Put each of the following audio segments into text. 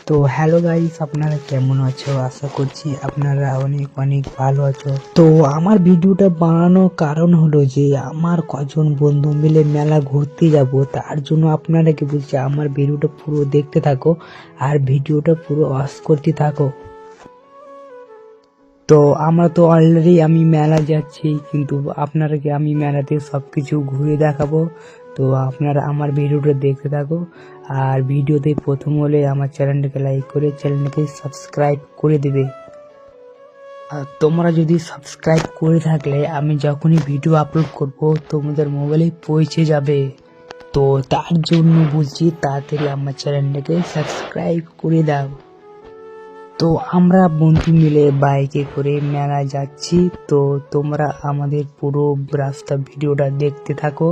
তো hello guys, আপনারা কেমন আছো? আশা করছি আপনারা অনেক অনেক ভালো আছো। তো আমার ভিডিওটা বানানোর কারণ হলো যে আমার কজন বন্ধু মিলে মেলা ঘুরতে যাব, তার জন্য আপনারাকে বলছি আমার ভিডিওটা পুরো দেখতে থাকো আর ভিডিওটা পুরো ওয়াচ করতে থাকো। তো আমরা তো অলরেডি আমি মেলা যাচ্ছি, কিন্তু আপনারাকে আমি মেলাতে সবকিছু ঘুরে দেখাবো। তো আপনারা আমার ভিডিওটা দেখতে থাকো আর ভিডিওতে প্রথম হলে আমার চ্যানেলটাকে লাইক করে চ্যানেলটাকে সাবস্ক্রাইব করে দেবে। আর তোমরা যদি সাবস্ক্রাইব করে থাকলে আমি যখনই ভিডিও আপলোড করব তোমাদের মোবাইলে পৌঁছে যাবে। তো তার জন্য বলছি তাড়াতাড়ি আমার চ্যানেলটাকে সাবস্ক্রাইব করে দাও। তো আমরা বন্ধু মিলে বাইকে করে মেলা যাচ্ছি। তো তোমরা আমাদের পুরো রাস্তা ভিডিওটা দেখতে থাকো।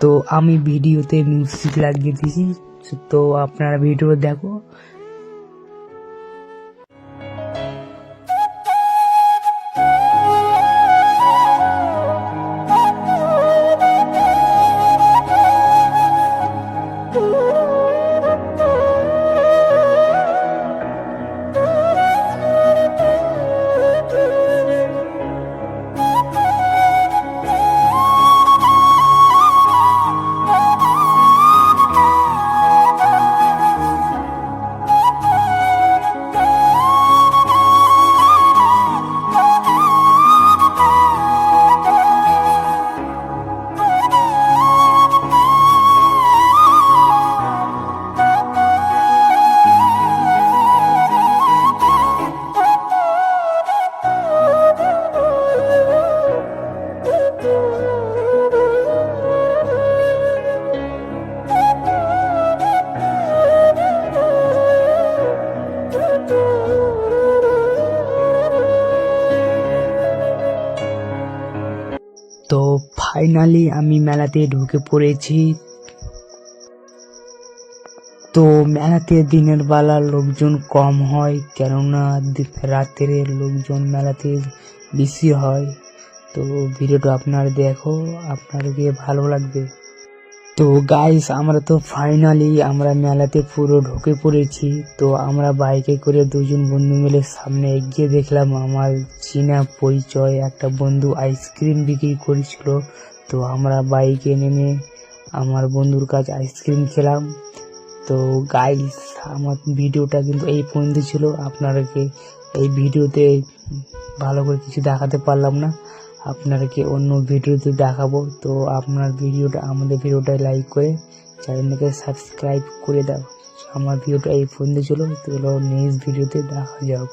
তো আমি ভিডিওতে মিউজিক লাগিয়ে দিয়েছি, তো আপনারা ভিডিও দেখো। তো ফাইনালি আমি মেলাতে ঢুকে পড়েছি। তো মেলাতে দিনের বেলা লোকজন কম হয়, কেননা রাতের লোকজন মেলাতে বেশি হয়। তো ভিডিওটা আপনারা দেখো, আপনাদেরকে ভালো লাগবে। তো গাইস, আমরা তো ফাইনালি আমরা মেলাতে পুরো ঢুকে পড়েছি। তো আমরা বাইকে করে দুজন বন্ধু মিলে সামনে এগিয়ে দেখলাম আমার চীনা পরিচয় একটা বন্ধু আইসক্রিম বিক্রি করেছিল। তো আমরা বাইকে নেমে আমার বন্ধুর কাছে আইসক্রিম খেলাম। তো গাইস, আমার ভিডিওটা কিন্তু এই পর্যন্ত ছিল। আপনাদেরকে এই ভিডিওতে ভালো করে কিছু দেখাতে পারলাম না, আপনাদেরকে অন্য ভিডিওতে দেখাবো। তো আপনার ভিডিওটা আমাদের ভিডিওটা লাইক করে চ্যানেলটাকে সাবস্ক্রাইব করে দাও। আমার ভিডিওটা এই পর্যন্ত ছিল, তো নেক্সট ভিডিওতে দেখা যাক।